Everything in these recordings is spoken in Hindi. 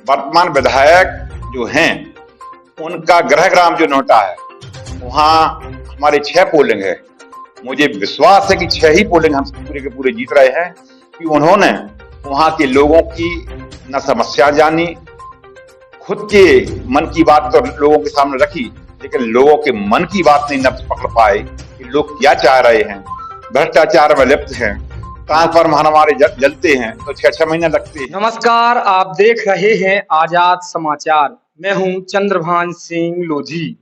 वर्तमान विधायक जो हैं उनका गृह ग्राम जो नोएडा है, वहां हमारे 6 पोलिंग है। मुझे विश्वास है कि 6 ही पोलिंग हम पूरे के पूरे जीत रहे हैं कि उन्होंने वहां के लोगों की न समस्या जानी, खुद के मन की बात तो लोगों के सामने रखी, लेकिन लोगों के मन की बात नहीं न पकड़ पाए कि लोग क्या चाह रहे हैं। भ्रष्टाचार में लिप्त हैं, ट्रांसफार्मर हमारे जलते हैं तो 6-6 महीने लगते हैं। नमस्कार, आप देख रहे हैं आजाद समाचार। मैं हूं चंद्रभान सिंह लोधी।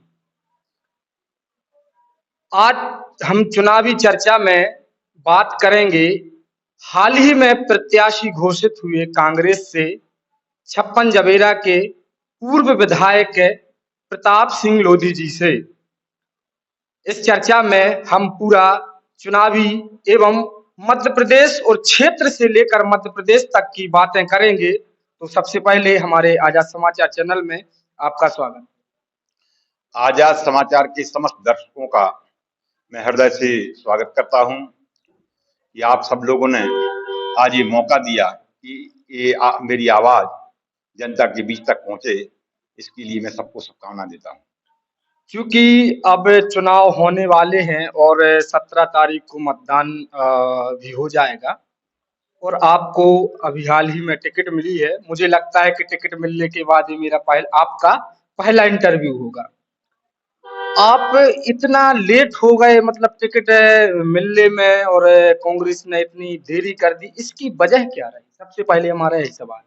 आज हम चुनावी चर्चा में बात करेंगे हाल ही में प्रत्याशी घोषित हुए कांग्रेस से छप्पन जबेरा के पूर्व विधायक प्रताप सिंह लोधी जी से। इस चर्चा में हम पूरा चुनावी एवं मध्य प्रदेश और क्षेत्र से लेकर मध्य प्रदेश तक की बातें करेंगे। तो सबसे पहले हमारे आजाद समाचार चैनल में आपका स्वागत। आजाद समाचार के समस्त दर्शकों का मैं हृदय से स्वागत करता हूं कि आप सब लोगों ने आज ये मौका दिया कि मेरी आवाज जनता के बीच तक पहुंचे। इसके लिए मैं सबको शुभकामना देता हूं। क्योंकि अब चुनाव होने वाले हैं और 17 तारीख को मतदान भी हो जाएगा और आपको अभी हाल ही में टिकट मिली है। मुझे लगता है कि टिकट मिलने के बाद ही मेरा आपका पहला इंटरव्यू होगा। आप इतना लेट हो गए, मतलब टिकट मिलने में, और कांग्रेस ने इतनी देरी कर दी, इसकी वजह क्या रही? सबसे पहले हमारा यही सवाल है।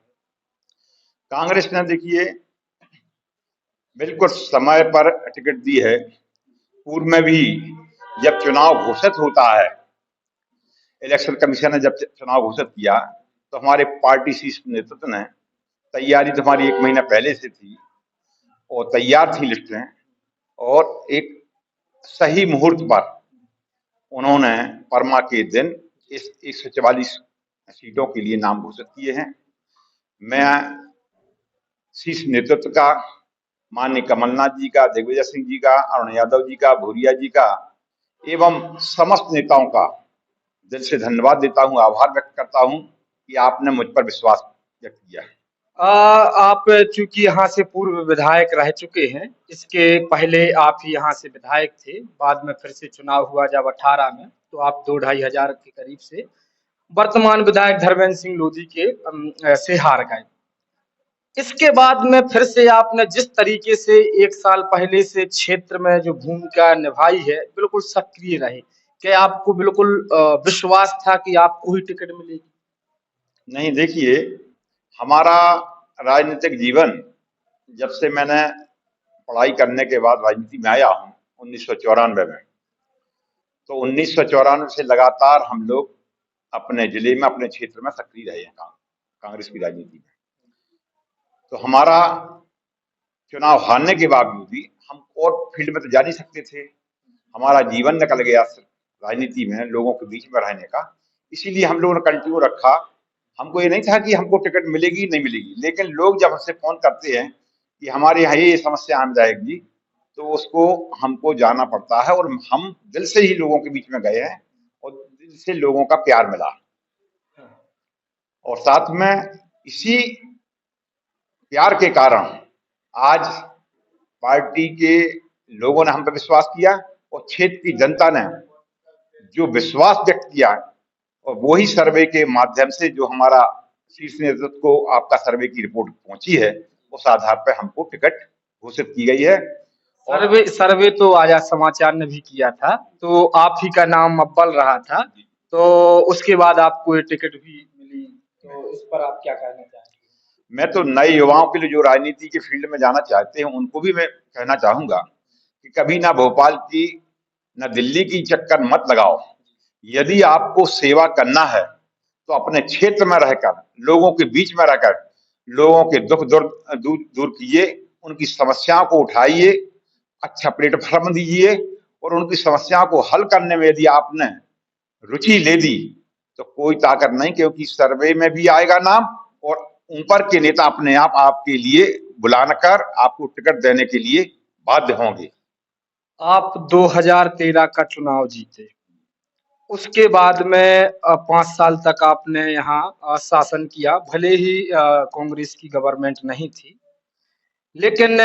कांग्रेस ने देखिए बिल्कुल समय पर टिकट दी है। पूर्व में भी जब चुनाव घोषित होता है, इलेक्शन कमीशन ने जब चुनाव घोषित किया तो हमारे पार्टी शीर्ष नेतृत्व ने तैयारी तो हमारी 1 महीना पहले से थी और तैयार थी लिस्टें, और एक सही मुहूर्त पर उन्होंने परमा के दिन इस 144 सीटों के लिए नाम घोषित किए हैं। मैं शीर्ष नेतृत्व का, माननीय कमलनाथ जी का, दिग्विजय सिंह जी का, अरुण यादव जी का, भूरिया जी का एवं समस्त नेताओं का दिल से धन्यवाद देता हूं, आभार व्यक्त करता हूं कि आपने मुझ पर विश्वास व्यक्त किया। आप चूंकि यहाँ से पूर्व विधायक रह चुके हैं, इसके पहले आप ही यहाँ से विधायक थे, बाद में फिर से चुनाव हुआ जब 18 में, तो आप 2-2.5 हजार के करीब से वर्तमान विधायक धर्मेंद्र सिंह लोधी के से हार गए। इसके बाद में फिर से आपने जिस तरीके से 1 साल पहले से क्षेत्र में जो भूमिका निभाई है, बिल्कुल सक्रिय रहे। क्या आपको बिल्कुल विश्वास था कि आपको ही टिकट मिलेगी? नहीं, देखिए हमारा राजनीतिक जीवन, जब से मैंने पढ़ाई करने के बाद राजनीति में आया हूँ 1994 में, तो 1994 से लगातार हम लोग अपने जिले में, अपने क्षेत्र में सक्रिय रहे हैं कांग्रेस की राजनीति में। तो हमारा चुनाव हारने के बावजूद भी हम और फील्ड में तो जा नहीं सकते थे। हमारा जीवन निकल गया राजनीति में, लोगों के बीच में रहने का, इसीलिए हम लोगों ने कंटिन्यू रखा। हमको ये नहीं था कि हमको टिकट मिलेगी नहीं मिलेगी, लेकिन लोग जब हमसे फोन करते हैं कि हमारे यहाँ ये समस्या आ जाएगी, तो उसको हमको जाना पड़ता है, और हम दिल से ही लोगों के बीच में गए हैं और दिल से लोगों का प्यार मिला। और साथ में इसी प्यार के कारण आज पार्टी के लोगों ने हम पर विश्वास किया और क्षेत्र की जनता ने जो विश्वास व्यक्त किया, और वही सर्वे के माध्यम से जो हमारा शीर्ष नेतृत्व को आपका सर्वे की रिपोर्ट पहुंची है, उस आधार पर हमको टिकट घोषित की गई है। सर्वे तो आजाद समाचार ने भी किया था, तो आप ही का नाम अव्वल रहा था, तो उसके बाद आपको ये टिकट भी मिली, तो इस पर आप क्या कहना चाहेंगे? मैं तो नए युवाओं के लिए जो राजनीति के फील्ड में जाना चाहते हैं उनको भी मैं कहना चाहूंगा कि कभी ना भोपाल की ना दिल्ली की चक्कर मत लगाओ। यदि आपको सेवा करना है तो अपने क्षेत्र में रहकर, लोगों के बीच में रहकर, लोगों के दुख दूर कीजिए, उनकी समस्याओं को उठाइए, अच्छा प्लेटफॉर्म दीजिए, और उनकी समस्याओं को हल करने में यदि आपने रुचि ले दी तो कोई ताकत नहीं, क्योंकि सर्वे में भी आएगा नाम, और ऊपर के नेता अपने आप आपके लिए बुलाकर आपको टिकट देने के लिए बाध्य होंगे। आप 2013 का चुनाव जीते, उसके बाद में 5 साल तक आपने यहाँ शासन किया, भले ही कांग्रेस की गवर्नमेंट नहीं थी। लेकिन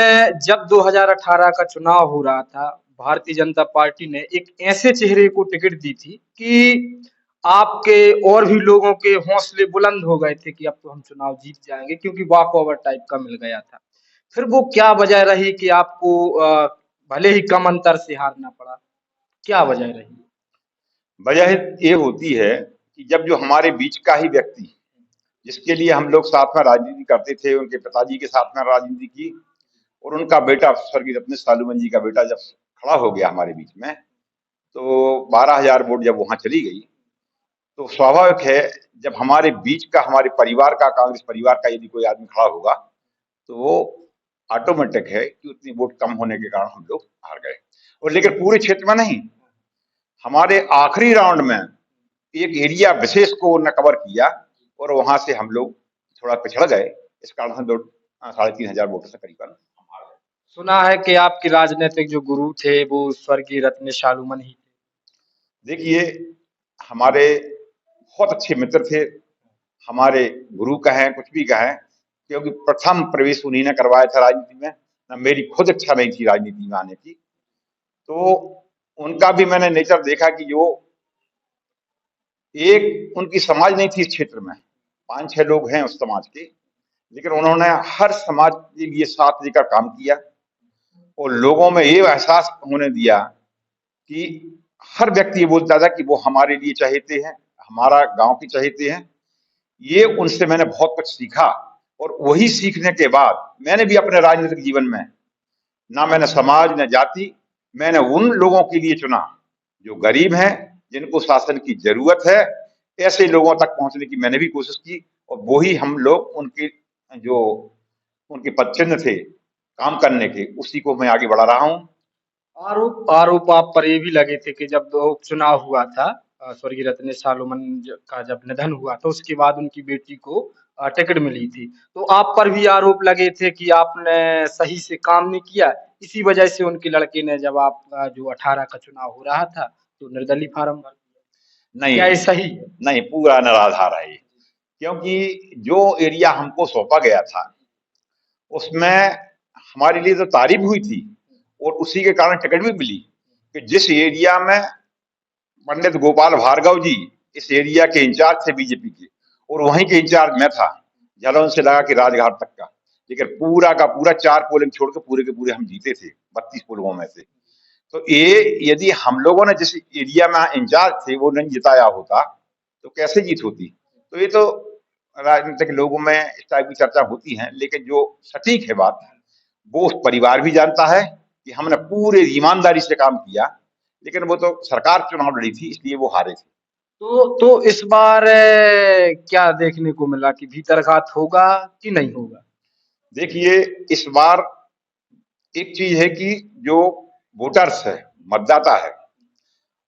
जब 2018 का चुनाव हो रहा था, भारतीय जनता पार्टी ने एक ऐसे चेहरे को टिकट दी थी कि आपके और भी लोगों के हौसले बुलंद हो गए थे कि अब तो हम चुनाव जीत जाएंगे, क्योंकि वॉक ओवर टाइप का मिल गया था। फिर वो क्या वजह रही कि आपको भले ही कम अंतर से हारना पड़ा? क्या वजह रही? वजह ये होती है कि जब जो हमारे बीच का ही व्यक्ति, जिसके लिए हम लोग साथ में राजनीति करते थे, उनके पिताजी के साथ में राजनीति की, और उनका बेटा स्वर्गीय रत्नेश सालूमन जी का बेटा जब खड़ा हो गया हमारे बीच में, तो 12,000 वोट जब वहां चली गई, तो स्वाभाविक है जब हमारे बीच का, हमारे परिवार का, कांग्रेस परिवार का यदि कोई आदमी खड़ा होगा, तो वो ऑटोमेटिक है कि उतनी वोट कम होने के कारण हम लोग हार गए। और लेकिन पूरे क्षेत्र में नहीं, हमारे आखिरी राउंड में एक एरिया विशेष को न कवर किया और वहां से हम लोग थोड़ा पिछड़ गए। इस कारण हम लोग 3,500 वोटों से करीबन हम हार गए। सुना है कि आपके राजनीतिक जो गुरु थे वो स्वर्गीय रत्नेश सालूमन ही थे। देखिए, हमारे बहुत अच्छे मित्र थे, हमारे गुरु कहें कुछ भी कहें, क्योंकि प्रथम प्रवेश उन्हीं ने करवाया था राजनीति में, ना मेरी खुद इच्छा नहीं थी राजनीति में आने की। तो उनका भी मैंने नेचर देखा कि जो एक उनकी समाज नहीं थी इस क्षेत्र में, 5-6 लोग हैं उस समाज के, लेकिन उन्होंने हर समाज के लिए साथ लेकर काम किया और लोगों में ये एहसास होने दिया कि हर व्यक्ति ये बोलता था कि वो हमारे लिए चहेते हैं, हमारा गांव के चहेते हैं। ये उनसे मैंने बहुत कुछ सीखा और वही सीखने के बाद मैंने भी अपने राजनीतिक जीवन में ना मैंने समाज न जाति, मैंने उन लोगों के लिए चुना जो गरीब हैं, जिनको शासन की जरूरत है। ऐसे लोगों तक पहुंचने की मैंने भी कोशिश की और वही हम लोग उनके जो उनके पदचिन्ह थे काम करने के, उसी को मैं आगे बढ़ा रहा हूँ। आरोप आरोप आप पर ये भी लगे थे कि जब उपचुनाव हुआ था, स्वर्गीय रत्नेश सालूमन का जब निधन हुआ तो उसके बाद उनकी बेटी को टिकट मिली थी, तो आप पर भी आरोप लगे थे कि आपने सही से काम नहीं किया। इसी वजह से उनके लड़के ने, जब आपका जो 18 का चुनाव हो रहा था, तो निर्दलीय फार्म भर दिया। नहीं, क्या ये सही है? नहीं, पूरा निराधार है ये, क्योंकि जो एरिया हमको सौंपा गया था उसमें हमारे लिए तो तारीफ हुई थी और उसी के कारण टिकट भी मिली कि जिस एरिया में पंडित गोपाल भार्गव जी इस एरिया के इंचार्ज थे बीजेपी के, और वहीं के इंचार्ज मैं था, जालौन से लगा कि राजघाट तक का, लेकिन पूरा का पूरा 4 पोलिंग छोड़ के पूरे के पूरे हम जीते थे 32 पोलिंगों में से। तो ये यदि हम लोगों ने जिस एरिया में इंचार्ज थे वो नहीं जिताया होता तो कैसे जीत होती। तो ये तो राजनीतिक लोगों में इस टाइप की चर्चा होती है, लेकिन जो सटीक है बात, वो उस परिवार भी जानता है कि हमने पूरे ईमानदारी से काम किया, लेकिन वो तो सरकार चुनाव लड़ी थी इसलिए वो हारे थे। तो इस बार क्या देखने को मिला कि भीतरघात होगा कि नहीं होगा? देखिए, इस बार एक चीज है कि जो वोटर्स है, मतदाता है,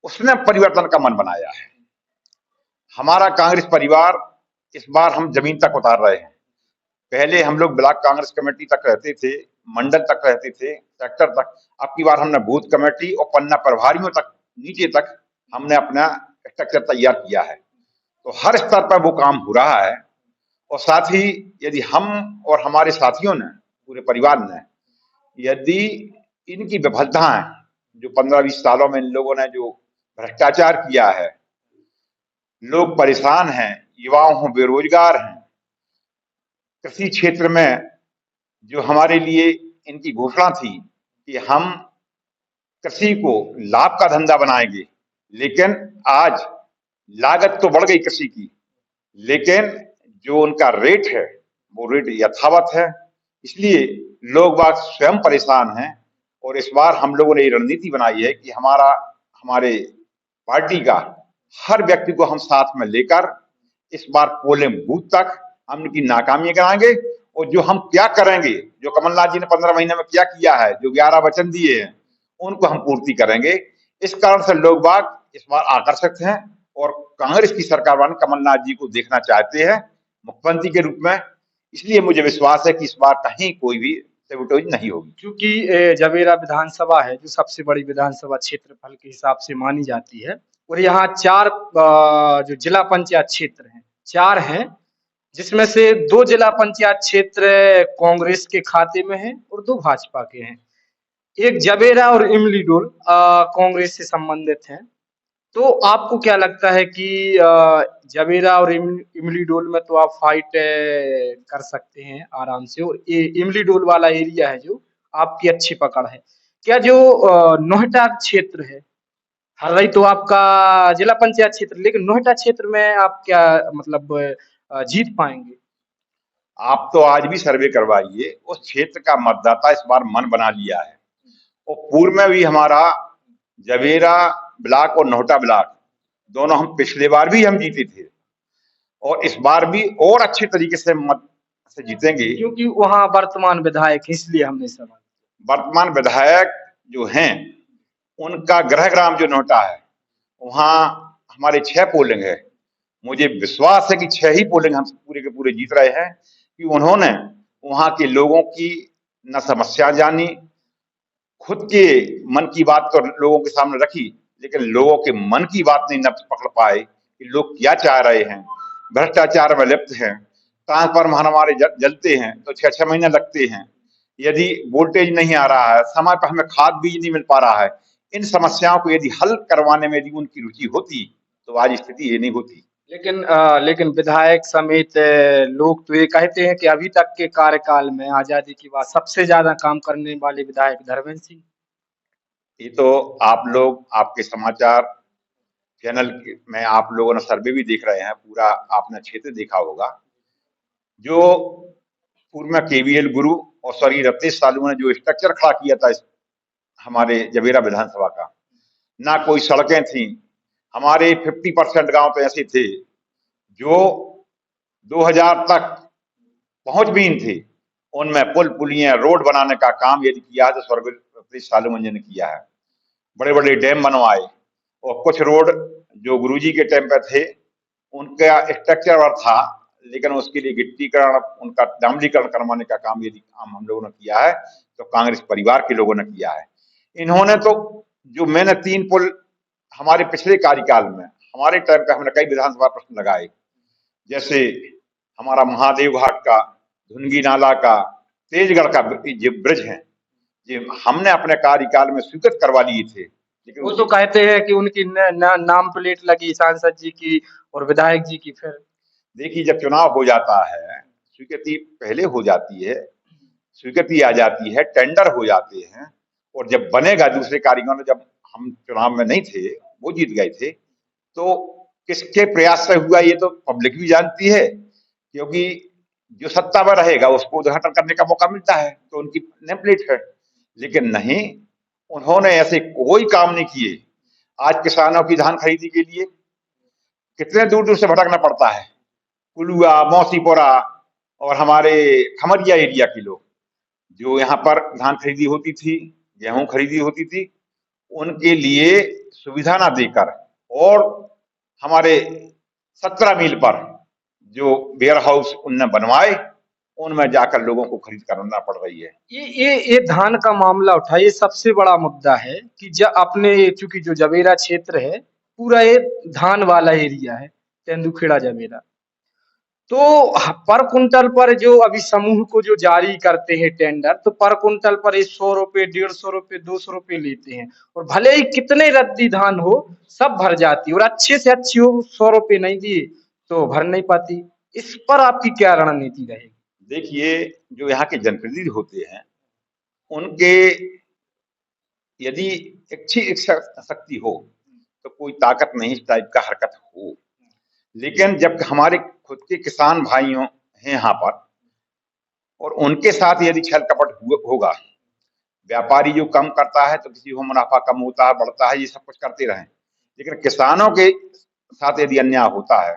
उसने परिवर्तन का मन बनाया है। हमारा कांग्रेस परिवार इस बार हम जमीन तक उतार रहे हैं। पहले हम लोग ब्लॉक कांग्रेस कमेटी तक रहते थे, मंडल तक रहते थे, सेक्टर तक। अब की बार हमने बूथ कमेटी और पन्ना प्रभारियों तक, नीचे तक हमने अपना स्ट्रक्चर तैयार किया है। तो हर स्तर पर वो काम हो रहा है और साथ ही यदि हम और हमारे साथियों ने, पूरे परिवार ने, यदि इनकी विफलताएं जो 15-20 सालों में इन लोगों ने जो भ्रष्टाचार किया है, लोग परेशान हैं, युवाओं को बेरोजगार हैं, कृषि क्षेत्र में जो हमारे लिए इनकी घोषणा थी कि हम कृषि को लाभ का धंधा बनाएंगे, लेकिन आज लागत तो बढ़ गई कृषि की, लेकिन जो उनका रेट है वो रेट यथावत है। इसलिए लोग बाग स्वयं परेशान हैं और इस बार हम लोगों ने ये रणनीति बनाई है कि हमारे पार्टी का हर व्यक्ति को हम साथ में लेकर इस बार पोलिंग बूथ तक हम इनकी नाकामी कराएंगे और जो हम क्या करेंगे, जो कमलनाथ जी ने 15 महीने में क्या किया है, जो 11 वचन दिए हैं, उनको हम पूर्ति करेंगे। इस कारण से लोग बाग इस बार आकर्षित हैं और कांग्रेस की सरकार वाले कमलनाथ जी को देखना चाहते हैं मुख्यमंत्री के रूप में। इसलिए मुझे विश्वास है कि इस बार कहीं कोई भी सेबोटेज नहीं होगी। क्योंकि जवेरा विधानसभा है जो सबसे बड़ी विधानसभा क्षेत्रफल के हिसाब से मानी जाती है, और यहाँ 4 जो जिला पंचायत क्षेत्र हैं, 4 हैं, जिसमें से 2 जिला पंचायत क्षेत्र कांग्रेस के खाते में हैं और 2 भाजपा के हैं। एक जबेरा और इमली डोल कांग्रेस से संबंधित हैं। तो आपको क्या लगता है कि जबेरा और इमली डोल में तो आप फाइट कर सकते हैं आराम से, और ये इमली डोल वाला एरिया है जो आपकी अच्छी पकड़ है। क्या जो नोएडा क्षेत्र है, हर्रई तो आपका जिला पंचायत क्षेत्र, लेकिन नोएडा क्षेत्र में आप क्या मतलब जीत पाएंगे? आप तो आज भी सर्वे करवाइए, उस क्षेत्र का मतदाता इस बार मन बना लिया है। और पूर्व में भी हमारा जवेरा ब्लॉक और नोहटा ब्लॉक दोनों हम पिछले बार भी हम जीते थे, और इस बार भी और अच्छे तरीके से मत से जीतेंगे। क्योंकि वहाँ वर्तमान विधायक है, इसलिए हमने सवाल। वर्तमान विधायक जो हैं उनका गृह ग्राम जो नोहटा है, वहाँ हमारे 6 पोलिंग है। मुझे विश्वास है कि 6 ही पोलिंग हम पूरे के पूरे जीत रहे हैं, कि उन्होंने वहाँ के लोगों की न समस्या जानी, खुद के मन की बात तो लोगों के सामने रखी, लेकिन लोगों के मन की बात नहीं न पकड़ पाए कि लोग क्या चाह रहे हैं। भ्रष्टाचार में लिप्त हैं, ट्रांसफार्मर हमारे जलते हैं तो 6-6 महीने लगते हैं, यदि वोल्टेज नहीं आ रहा है, समय पर हमें खाद बीज नहीं मिल पा रहा है। इन समस्याओं को यदि हल करवाने में यदि उनकी रुचि होती तो आज स्थिति ये नहीं होती। लेकिन विधायक समेत लोग तो ये कहते हैं कि अभी तक के कार्यकाल में आजादी के बाद सबसे ज्यादा काम करने वाले विधायक धर्मेंद्र सिंह। ये तो आप लोग आपके समाचार चैनल में आप लोगों ने सर्वे भी देख रहे हैं, पूरा आपने क्षेत्र देखा होगा। जो पूर्व में केवीएल गुरु और स्वर्गीय रत्नेश सालू ने जो स्ट्रक्चर खड़ा किया था हमारे जबेरा विधानसभा का, ना कोई सड़कें थी। हमारे 50% गांव तो ऐसे थे जो 2000 तक पहुंच भी नहीं थे। उनमें पुल पुलियां रोड बनाने का काम यदि किया है तो स्वर्गीय रत्नेश सालू ने किया है। बड़े बड़े डैम बनवाए, और कुछ रोड जो गुरुजी के टाइम पे थे उनका स्ट्रक्चर वर्क था, लेकिन उसके लिए गिट्टीकरण, उनका डामरीकरण करवाने का काम यदि हम लोगों ने किया है तो कांग्रेस परिवार के लोगों ने किया है। इन्होंने तो जो मैंने 3 पुल हमारे पिछले कार्यकाल में हमारे टाइम पे हमने कई विधानसभा प्रश्न लगाए, जैसे हमारा महादेव घाट का, धुनगी नाला का, तेजगढ़ का जो ब्रिज है, ये हमने अपने कार्यकाल में स्वीकृत करवा लिए थे। लेकिन वो तो कहते हैं कि उनकी नाम प्लेट लगी सांसद जी की और विधायक जी की। फिर देखिए, जब चुनाव हो जाता है स्वीकृति पहले हो जाती है, स्वीकृति आ जाती है, टेंडर हो जाते हैं, और जब बनेगा दूसरे कारीगर, जब हम चुनाव में नहीं थे वो जीत गए थे, तो किसके प्रयास से हुआ ये तो पब्लिक भी जानती है, क्योंकि जो सत्ता में रहेगा उसको उद्घाटन करने का मौका मिलता है तो उनकी नेम प्लेट है। लेकिन नहीं, उन्होंने ऐसे कोई काम नहीं किए। आज किसानों की धान खरीदी के लिए कितने दूर दूर से भटकना पड़ता है, कुलुआ, मौसीपुरा और हमारे खमरिया एरिया के लोग जो यहाँ पर धान खरीदी होती थी, गेहूं खरीदी होती थी, उनके लिए सुविधा ना देकर और हमारे 17 मील पर जो वेयर हाउस उनने बनवाए, उनमें जाकर लोगों को खरीद करना पड़ रही है। ये धान का मामला उठा, ये सबसे बड़ा मुद्दा है कि जब अपने चूंकि जो जबेरा क्षेत्र है पूरा ये धान वाला एरिया है, तेंदुखेड़ा जबेरा, तो पर कुंटल पर जो अभी समूह को जो जारी करते हैं टेंडर, तो पर कुंटल पर 100 रुपए, 150 रुपए, 200 रुपए लेते हैं, और भले ही कितने रद्दी धान हो सब भर जाती, और अच्छे से अच्छी हो 100 रुपए नहीं दिए तो भर नहीं पाती। इस पर आपकी क्या रणनीति रहेगी? देखिए, जो यहाँ के जनप्रतिनिधि होते हैं उनके यदि अच्छी इच्छा शक्ति हो तो कोई ताकत नहीं इस टाइप का हरकत हो, लेकिन जब हमारे खुद के किसान भाइयों हैं यहाँ पर और उनके साथ यदि छल कपट होगा, व्यापारी जो कम करता है तो किसी को मुनाफा कम होता है, बढ़ता है, ये सब कुछ करते रहें, लेकिन किसानों के साथ यदि अन्याय होता है,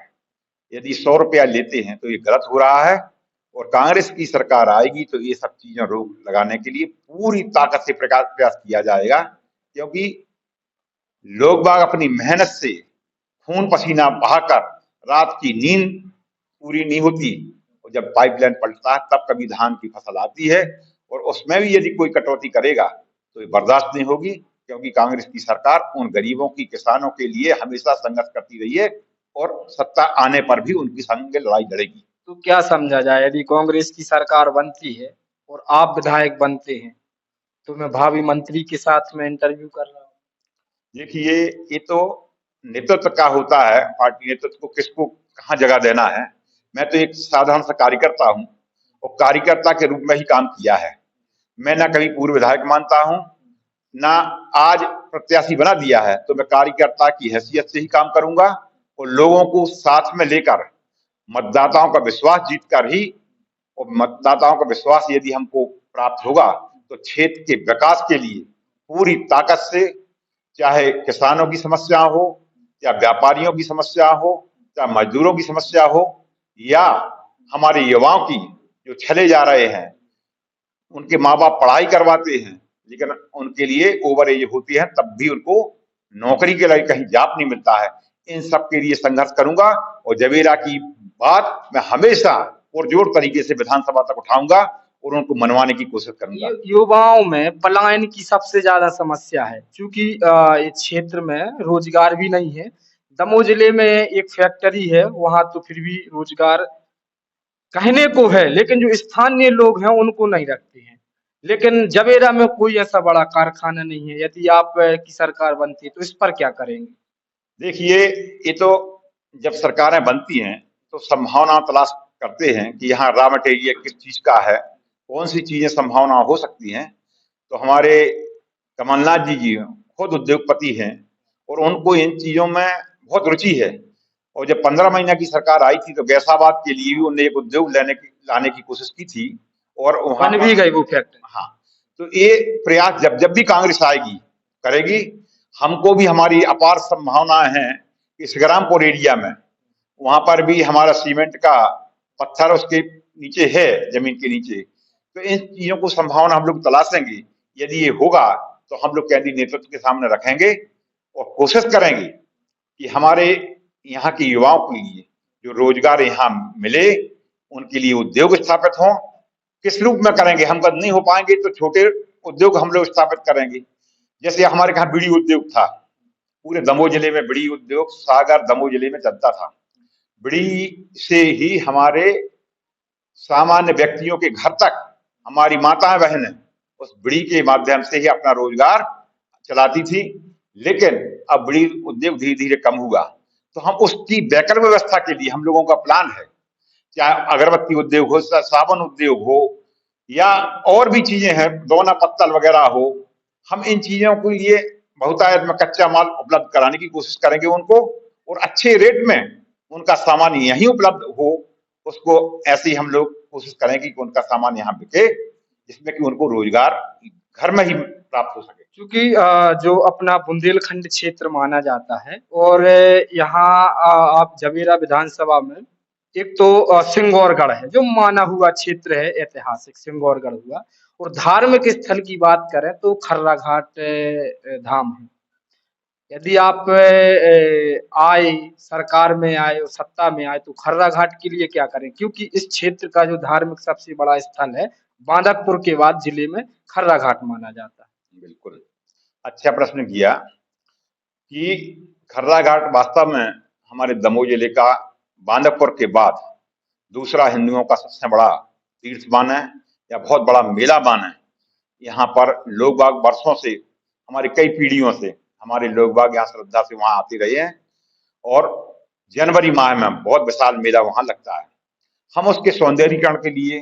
यदि 100 रुपया लेते हैं तो ये गलत हो रहा है। और कांग्रेस की सरकार आएगी तो ये सब चीजें रोक लगाने के लिए पूरी ताकत से प्रयास किया जाएगा, क्योंकि लोग बाग अपनी मेहनत से खून पसीना बहाकर रात की नींद पूरी नहीं होती, और जब पाइपलाइन पलटता है तब कभी धान की फसल आती है, और उसमें भी यदि कोई कटौती करेगा तो ये बर्दाश्त नहीं होगी। क्योंकि कांग्रेस की सरकार उन गरीबों की, किसानों के लिए हमेशा संघर्ष करती रही है और सत्ता आने पर भी उनकी संग लड़ाई लड़ेगी। तो क्या समझा जाए, यदि कांग्रेस की सरकार बनती है और आप विधायक बनते हैं, तो मैं भावी मंत्री के साथ में इंटरव्यू कर रहा हूँ। देखिए, ये तो नेतृत्व का होता है, पार्टी नेतृत्व को किसको कहाँ जगह देना है। मैं तो एक साधारण सा कार्यकर्ता हूँ और कार्यकर्ता के रूप में ही काम किया है। मैं ना कभी पूर्व विधायक मानता हूँ, ना आज प्रत्याशी बना दिया है, तो मैं कार्यकर्ता की हैसियत से ही काम करूंगा और लोगों को साथ में लेकर मतदाताओं का विश्वास जीतकर ही, और मतदाताओं का विश्वास यदि हमको प्राप्त होगा तो क्षेत्र के विकास के लिए पूरी ताकत से, चाहे किसानों की समस्या हो, या व्यापारियों की समस्या हो, चाहे मजदूरों की समस्या हो, या हमारे युवाओं की जो चले जा रहे हैं, उनके माँ बाप पढ़ाई करवाते हैं लेकिन उनके लिए ओवर एज होती है, तब भी उनको नौकरी के लिए कहीं जॉब नहीं मिलता है। इन सब के लिए संघर्ष करूंगा और जवेरा की बात मैं हमेशा पुरजोर तरीके से विधानसभा तक उठाऊंगा और उनको मनवाने की कोशिश करूंगा। युवाओं में पलायन की सबसे ज्यादा समस्या है, क्योंकि इस क्षेत्र में रोजगार भी नहीं है। दमोह जिले में एक फैक्ट्री है, वहां तो फिर भी रोजगार कहने को है, लेकिन जो स्थानीय लोग हैं उनको नहीं रखते हैं। लेकिन जवेरा में कोई ऐसा बड़ा कारखाना नहीं है। यदि आप की सरकार बनती है तो इस पर क्या करेंगे? देखिए, ये तो जब सरकारें बनती हैं तो संभावना तलाश करते हैं कि यहाँ रॉ मटेरियल किस चीज का है, कौन सी चीजें संभावना हो सकती हैं। तो हमारे कमलनाथ जी खुद उद्योगपति हैं और उनको इन चीजों में बहुत रुचि है। और जब 15 महीने की सरकार आई थी तो गैसाबाद के लिए भी उन्होंने एक उद्योग लाने की कोशिश की थी और वहां बन पर, भी गई वो फैक्ट्री। हाँ, तो ये प्रयास जब जब भी कांग्रेस आएगी करेगी। हमको भी हमारी अपार संभावना है कि संग्रामपुर एरिया में, वहां पर भी हमारा सीमेंट का पत्थर उसके नीचे है, जमीन के नीचे। तो इन चीजों को संभावना हम लोग तलाशेंगे। यदि ये होगा तो हम लोग केंद्रीय नेतृत्व के सामने रखेंगे और कोशिश करेंगे कि हमारे यहाँ के युवाओं के लिए जो रोजगार यहाँ मिले, उनके लिए उद्योग स्थापित हों। किस रूप में करेंगे, हम कद नहीं हो पाएंगे तो छोटे उद्योग हम लोग स्थापित करेंगे। जैसे हमारे यहाँ बीड़ी उद्योग था, पूरे दमोह जिले में बीड़ी उद्योग सागर दमोह जिले में चलता था। बीड़ी से ही हमारे सामान्य व्यक्तियों के घर तक हमारी माताएं बहनें उस बीड़ी के माध्यम से ही अपना रोजगार चलाती थी। लेकिन अब बीड़ी उद्योग धीरे धीरे कम हुआ, तो हम उसकी वैकल्पिक व्यवस्था के लिए हम लोगों का प्लान है, चाहे अगरबत्ती उद्योग हो, साबुन उद्योग हो, या और भी चीजें हैं, दोना पत्तल वगैरह हो। हम इन चीजों के लिए बहुतायत में कच्चा माल उपलब्ध कराने की कोशिश करेंगे उनको, और अच्छे रेट में उनका सामान यहीं उपलब्ध हो, उसको ऐसे ही हम लोग कोशिश करेंगे कि उनका सामान यहाँ बिके, जिसमें कि उनको रोजगार घर में ही प्राप्त हो सके। क्योंकि जो अपना बुंदेलखंड क्षेत्र माना जाता है, और यहाँ आप जवेरा विधानसभा में एक तो सिंगौरगढ़ है जो माना हुआ क्षेत्र है, ऐतिहासिक सिंगौरगढ़ हुआ। और धार्मिक स्थल की बात करें तो खर्रा घाट धाम है। यदि आप आए, सरकार में आए और सत्ता में आए, तो खर्रा घाट के लिए क्या करें? क्योंकि इस क्षेत्र का जो धार्मिक सबसे बड़ा स्थल है, बांदकपुर के बाद जिले में खर्रा घाट माना जाता है। बिल्कुल अच्छा प्रश्न किया कि खर्रा घाट वास्तव में हमारे दमोह जिले का बांदकपुर के बाद दूसरा हिंदुओं का सबसे बड़ा तीर्थ मान है, या बहुत बड़ा मेला मान है। यहाँ पर लोग बाग वर्षों से, हमारी कई पीढ़ियों से हमारे लोग बाग यहाँ श्रद्धा से वहां आते रहे हैं, और जनवरी माह में बहुत विशाल मेला वहां लगता है। हम उसके सौंदर्यीकरण के लिए,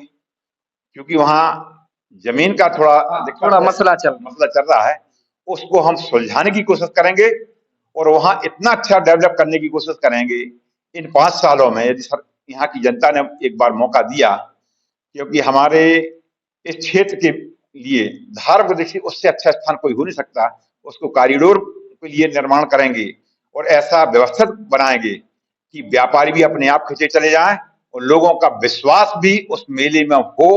क्योंकि वहां जमीन का थोड़ा मसला चल रहा है, उसको हम सुलझाने की कोशिश करेंगे और वहां इतना अच्छा डेवलप करने की कोशिश करेंगे इन 5 सालों में, यदि यहाँ की जनता ने एक बार मौका दिया। क्योंकि हमारे इस क्षेत्र के लिए धार्मिक दृष्टि उससे अच्छा स्थान कोई हो नहीं सकता। उसको कॉरिडोर के लिए निर्माण करेंगे और ऐसा व्यवस्थित बनाएंगे कि व्यापारी भी अपने आप खींचे चले जाएं और लोगों का विश्वास भी उस मेले में हो।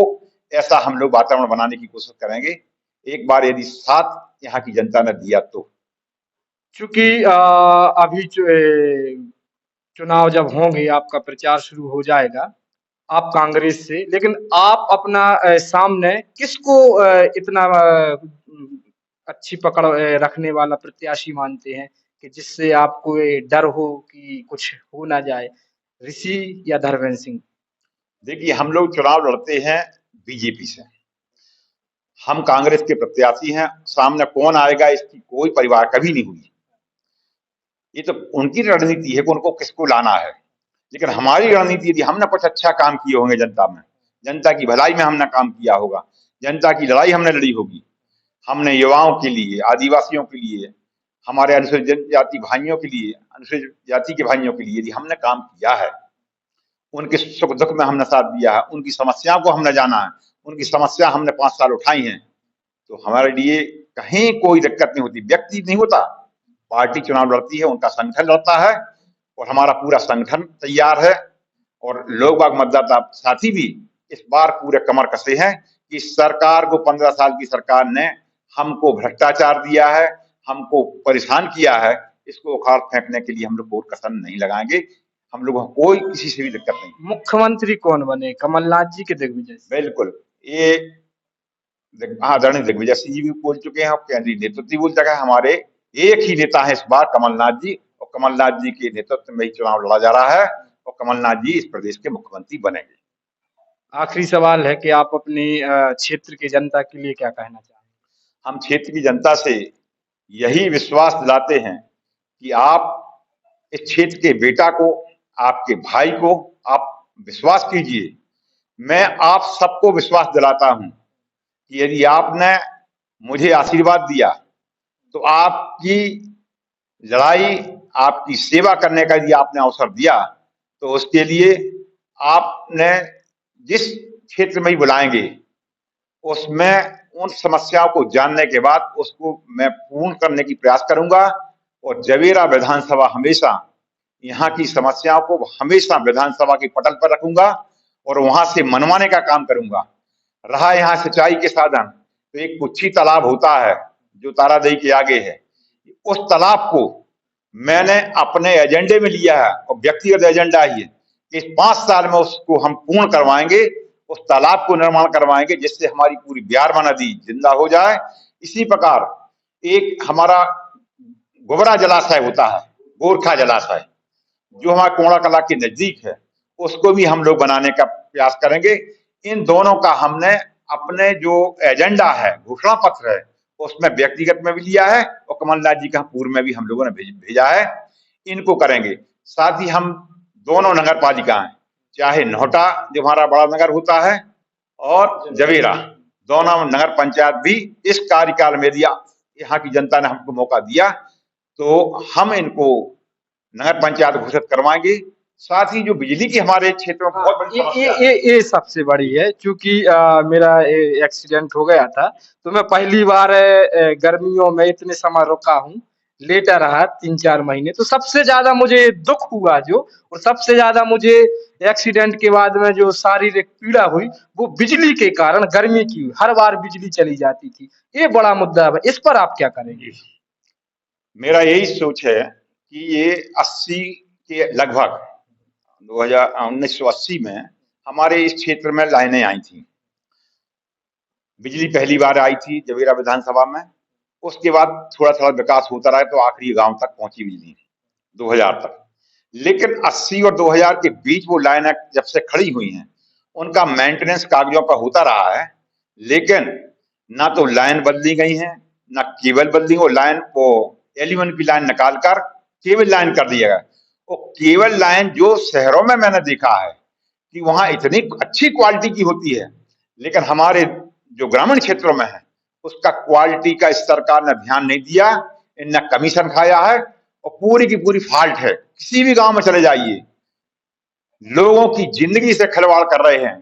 ऐसा हम लोग वातावरण बनाने की कोशिश करेंगे, एक बार यदि साथ यहाँ की जनता ने दिया तो। चूंकि अभी चुनाव जब होंगे, आपका प्रचार शुरू हो जाएगा, आप कांग्रेस से, लेकिन आप अपना सामने किसको इतना अच्छी पकड़ रखने वाला प्रत्याशी मानते हैं कि जिससे आपको ये डर हो कि कुछ हो ना जाए, ऋषि या धर्मेंद्र सिंह? देखिए, हम लोग चुनाव लड़ते हैं बीजेपी से, हम कांग्रेस के प्रत्याशी हैं। सामने कौन आएगा इसकी कोई परिवार कभी नहीं हुई। ये तो उनकी रणनीति है कि उनको किसको लाना है, लेकिन हमारी रणनीति यदि हमने कुछ अच्छा काम किए होंगे जनता में, जनता की भलाई में हमने काम किया होगा, जनता की लड़ाई हमने लड़ी होगी, हमने युवाओं के लिए, आदिवासियों के लिए, हमारे अनुसूचित जनजाति भाइयों के लिए, अनुसूचित जाति के भाइयों के लिए यदि हमने काम किया है, उनके सुख दुख में हमने साथ दिया है, उनकी समस्याओं को हमने जाना है, उनकी समस्या हमने 5 साल उठाई हैं, तो हमारे लिए कहीं कोई दिक्कत नहीं होती। व्यक्ति नहीं होता, पार्टी चुनाव लड़ती है, उनका संगठन लड़ता है और हमारा पूरा संगठन तैयार है। और लोग बाग मतदाता साथी भी इस बार पूरे कमर कसे हैं कि सरकार को 15 साल की सरकार ने हमको भ्रष्टाचार दिया है, हमको परेशान किया है, इसको उखाड़ फेंकने के लिए हम लोग कोई कसर नहीं लगाएंगे। हम लोगों को कोई किसी से भी दिक्कत नहीं। मुख्यमंत्री कौन बने, कमलनाथ जी के दिग्विजय से? बिल्कुल, ये आदरणीय दिग्विजय सिंह जी भी बोल चुके हैं और केंद्रीय नेतृत्व भी बोल चुका है। हमारे एक ही नेता है इस बार, कमलनाथ जी, और कमलनाथ जी के नेतृत्व में ही चुनाव लड़ा जा रहा है और कमलनाथ जी इस प्रदेश के मुख्यमंत्री बनेंगे। आखिरी सवाल है कि आप अपने क्षेत्र की जनता के लिए क्या कहना चाहेंगे? हम क्षेत्र की जनता से यही विश्वास दिलाते हैं कि आप इस क्षेत्र के बेटा को, आपके भाई को आप विश्वास कीजिए। मैं आप सबको विश्वास दिलाता हूं कि यदि आपने मुझे आशीर्वाद दिया तो आपकी लड़ाई, आपकी सेवा करने का यदि आपने अवसर दिया तो उसके लिए आपने जिस क्षेत्र में ही बुलाएंगे उसमें उन समस्याओं को जानने के बाद उसको मैं पूर्ण करने की प्रयास करूंगा। और जवेरा विधानसभा हमेशा, यहाँ की समस्याओं को हमेशा विधानसभा के पटल पर रखूंगा और वहां से मनवाने का काम करूंगा। रहा यहाँ सिंचाई के साधन, तो एक कुच्छी तालाब होता है जो तारादेई के आगे है, उस तालाब को मैंने अपने एजेंडे में लिया है और व्यक्तिगत एजेंडा ही है कि इस 5 साल में उसको हम पूर्ण करवाएंगे, उस तालाब को निर्माण करवाएंगे जिससे हमारी पूरी ब्यारमा नदी जिंदा हो जाए। इसी प्रकार एक हमारा गोबरा जलाशय होता है, गोरखा जलाशय, जो हमारे कोड़ा कला के नजदीक है, उसको भी हम लोग बनाने का प्रयास करेंगे। इन दोनों का हमने अपने जो एजेंडा है, घोषणा पत्र है, उसमें व्यक्तिगत में भी लिया है और कमलनाथ जी का पूर्व में भी हम लोगों ने भेजा है। इनको करेंगे। साथ ही हम दोनों नगर पालिकाएं, चाहे नोहटा जो हमारा बड़ा नगर होता है और जवेरा, दोनों नगर पंचायत भी इस कार्यकाल में दिया, यहाँ की जनता ने हमको मौका दिया तो हम इनको नगर पंचायत घोषित करवाएंगे। साथ ही जो बिजली की हमारे क्षेत्र में बहुत बड़ी समस्या है, ये सबसे बड़ी है, क्योंकि मेरा एक्सीडेंट हो गया था तो मैं पहली बार गर्मियों में इतने समय रुका हूँ, लेटा रहा 3-4 महीने। तो सबसे ज्यादा मुझे दुख हुआ जो, और सबसे ज्यादा मुझे एक्सीडेंट के बाद में जो शारीरिक पीड़ा हुई वो बिजली के कारण, गर्मी की हुई। हर बार बिजली चली जाती थी, ये बड़ा मुद्दा है। इस पर आप क्या करेंगे? मेरा यही सोच है कि ये 80 के लगभग 1980 में हमारे इस क्षेत्र में लाइनें आई थी। बिजली पहली बार आई थी जवेरा विधानसभा में, उसके बाद थोड़ा थोड़ा विकास होता रहा तो आखिरी गांव तक पहुंची बिजली 2000 तक। लेकिन 80 और 2000 के बीच वो लाइनें जब से खड़ी हुई हैं, उनका मेंटेनेंस कागजों पर होता रहा है, लेकिन ना तो लाइन बदली गई है, ना केबल बदली। वो लाइन, वो एल्यूमिनियम की लाइन निकालकर केबल लाइन कर दिया गया। वो केबल लाइन जो शहरों में मैंने देखा है कि वहां इतनी अच्छी क्वालिटी की होती है, लेकिन हमारे जो ग्रामीण क्षेत्रों में है उसका क्वालिटी का इस सरकार ने ध्यान नहीं दिया। इनने कमीशन खाया है और पूरी की पूरी फॉल्ट है। किसी भी गांव में चले जाइए, लोगों की जिंदगी से खिलवाड़ कर रहे हैं,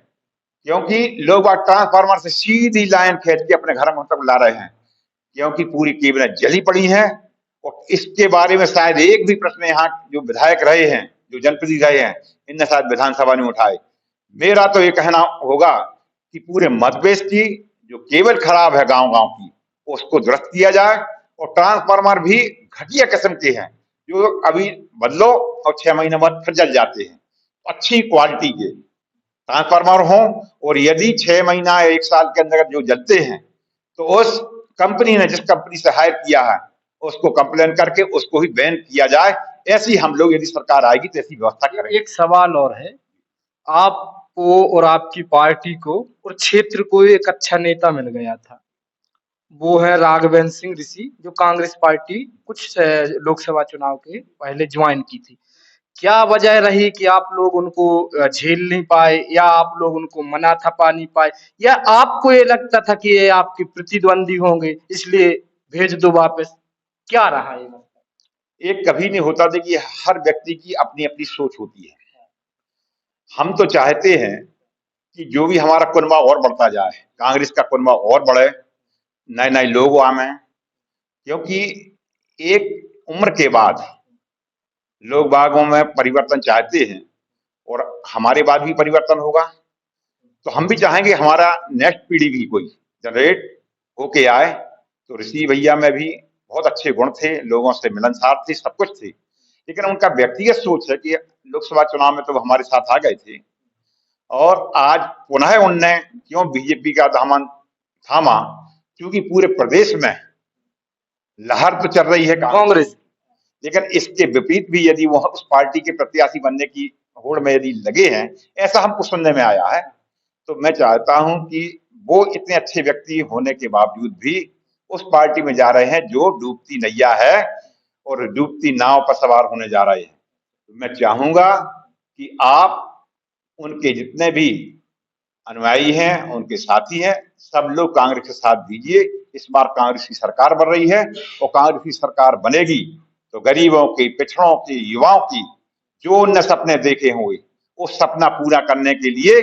क्योंकि लोग ट्रांसफार्मर से सीधी लाइन खींच के अपने घर तक ला रहे हैं, क्योंकि पूरी केबलें जली पड़ी हैं। और इसके बारे में शायद एक भी प्रश्न यहाँ जो विधायक रहे हैं, जो जनप्रतिनिधि रहे हैं, इनने शायद विधानसभा में उठाए। मेरा तो ये कहना होगा कि पूरे मध्य प्रदेश की जो केबल खराब है गांव गांव की, उसको दुरुस्त किया जाए। और ट्रांसफार्मर भी घटिया किस्म के हैं जो अभी बदलो और 6 महीने बाद फिर जल जाते हैं। अच्छी क्वालिटी के ट्रांसफार्मर हों, और यदि 6 महीना 1 साल के अंदर जो जलते हैं तो उस कंपनी ने जिस कंपनी से हायर किया है उसको कंप्लेन करके उसको ही बैन किया जाए। ऐसी हम लोग, यदि सरकार आएगी तो ऐसी व्यवस्था करेंगे। एक सवाल और है, आपको और आपकी पार्टी को और क्षेत्र को एक अच्छा नेता मिल गया था, वो है राघवेंद्र सिंह ऋषि, जो कांग्रेस पार्टी कुछ लोकसभा चुनाव के पहले ज्वाइन की थी। क्या वजह रही कि आप लोग उनको झेल नहीं पाए, या आप लोग उनको मना थपा नहीं पाए, या आपको ये लगता था कि ये आपके प्रतिद्वंदी होंगे इसलिए भेज दो वापस? क्या रहा ये मतलब? एक कभी नहीं होता। देखिए, हर व्यक्ति की अपनी अपनी सोच होती है। हम तो चाहते हैं कि जो भी हमारा कुनबा और बढ़ता जाए, कांग्रेस का कुनबा और बढ़े, नए नए लोग आए, क्योंकि एक उम्र के बाद लोग बागों में परिवर्तन चाहते हैं और हमारे बाद भी परिवर्तन होगा। तो हम भी चाहेंगे हमारा नेक्स्ट पीढ़ी भी कोई जनरेट होके आए। तो ऋषि भैया में भी बहुत अच्छे गुण थे, लोगों से मिलनसार थे, सब कुछ थे, लेकिन उनका व्यक्तिगत सोच है कि लोकसभा चुनाव में तो वो हमारे साथ आ गए थे और आज पुनः उनने क्यों बीजेपी का दामन थामा, क्योंकि पूरे प्रदेश में लहर तो चल रही है कांग्रेस, कांग्रेस। लेकिन इसके विपरीत भी यदि वो उस पार्टी के प्रत्याशी बनने की होड़ में यदि लगे हैं, ऐसा हमको सुनने में आया है। तो मैं चाहता हूं कि वो इतने अच्छे व्यक्ति होने के बावजूद भी उस पार्टी में जा रहे हैं जो डूबती नैया है और डूबती नाव पर सवार होने जा रहे हैं। तो मैं चाहूंगा कि आप उनके जितने भी अनुयायी हैं, उनके साथी हैं, सब लोग कांग्रेस के साथ दीजिए। इस बार कांग्रेस की सरकार बन रही है और कांग्रेस की सरकार बनेगी तो गरीबों की, पिछड़ों की, युवाओं की जो उनने सपने देखे होंगे, उस सपना पूरा करने के लिए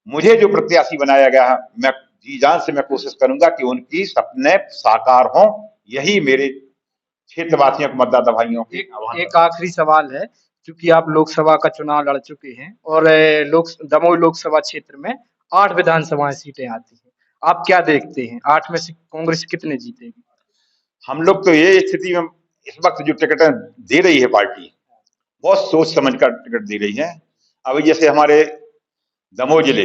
मुझे जो प्रत्याशी बनाया गया है, मैं जी जान से मैं कोशिश करूंगा कि उनकी सपने साकार हों। यही मेरे क्षेत्रवासियों को, मतदाता भाइयों की आह्वान एक आखिरी सवाल है, क्योंकि आप लोकसभा का चुनाव लड़ चुके हैं और दमोह लोकसभा क्षेत्र में 8 विधानसभा सीटें आती हैं। आप क्या देखते हैं, 8 में से कांग्रेस कितने जीतेगी? हम लोग तो ये स्थिति में इस वक्त जो टिकटें दे रही है पार्टी, बहुत सोच समझ कर टिकट दे रही है। अभी जैसे हमारे दमोह जिले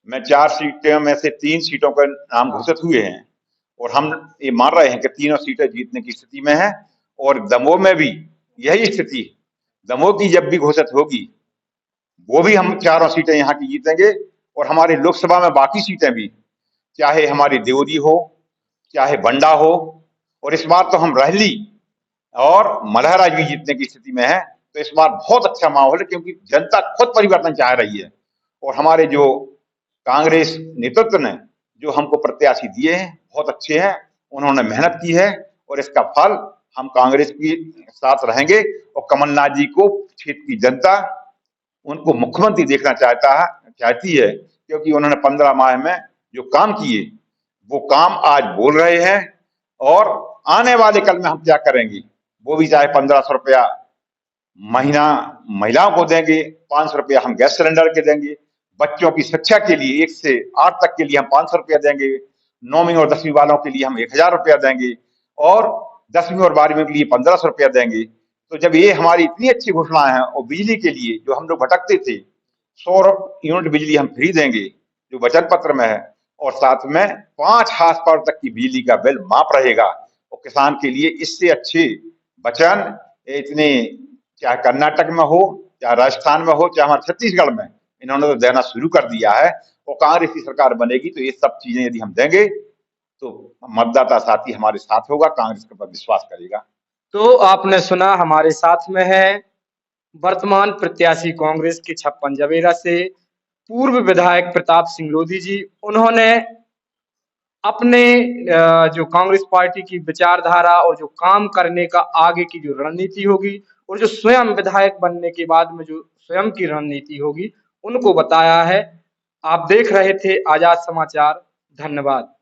में 4 सीटों में से 3 सीटों का नाम घोषित हुए हैं और हम ये मान रहे हैं कि तीनों सीटें जीतने की स्थिति में है। और दमोह में भी यही स्थिति है। दमोह की जब भी घोषित होगी वो भी हम चारों सीटें यहाँ की जीतेंगे और हमारे लोकसभा में बाकी सीटें भी, चाहे हमारी देवरी हो, चाहे बंडा हो, और इस बार तो हम रहली और मल्हराज भी जीतने की स्थिति में है। तो इस बार बहुत अच्छा माहौल है क्योंकि जनता खुद परिवर्तन चाह रही है और हमारे जो कांग्रेस नेतृत्व ने जो हमको प्रत्याशी दिए हैं बहुत अच्छे हैं, उन्होंने मेहनत की है और इसका फल हम कांग्रेस के साथ रहेंगे। और कमलनाथ जी को क्षेत्र की जनता उनको मुख्यमंत्री देखना चाहती है, क्योंकि उन्होंने 15 माह में जो काम किए वो काम आज बोल रहे हैं। और आने वाले कल में हम क्या करेंगे वो भी, चाहे 1500 रुपया महीना महिलाओं को देंगे, 500 रुपया हम गैस सिलेंडर के देंगे, बच्चों की शिक्षा के लिए 1 से 8 तक के लिए हम 500 रुपया देंगे, 9वीं और 10वीं वालों के लिए हम 1000 रुपया देंगे और 10वीं और 12वीं के लिए 1500 रुपया देंगे। तो जब ये हमारी इतनी अच्छी घोषणाएं हैं, और बिजली के लिए जो हम लोग भटकते थे, 100 यूनिट बिजली हम फ्री देंगे जो वचन पत्र में है, और साथ में 5 हाथ पावर तक की बिजली का बिल माफ रहेगा। और किसान के लिए इससे अच्छे वचन इतने, चाहे कर्नाटक में हो, चाहे राजस्थान में हो, चाहे हमारे छत्तीसगढ़ में, इन्होंने तो देना शुरू कर दिया है। और कांग्रेस की सरकार बनेगी तो ये सब चीजें यदि हम देंगे तो मतदाता साथी हमारे साथ होगा, कांग्रेस के ऊपर विश्वास करेगा। तो आपने सुना, हमारे साथ में है वर्तमान प्रत्याशी कांग्रेस के 56 जवेरा से पूर्व विधायक प्रताप सिंह लोधी जी। उन्होंने अपने जो कांग्रेस पार्टी की विचारधारा और जो काम करने का आगे की जो रणनीति होगी और जो स्वयं विधायक बनने के बाद में जो स्वयं की रणनीति होगी, उनको बताया है। आप देख रहे थे आजाद समाचार। धन्यवाद।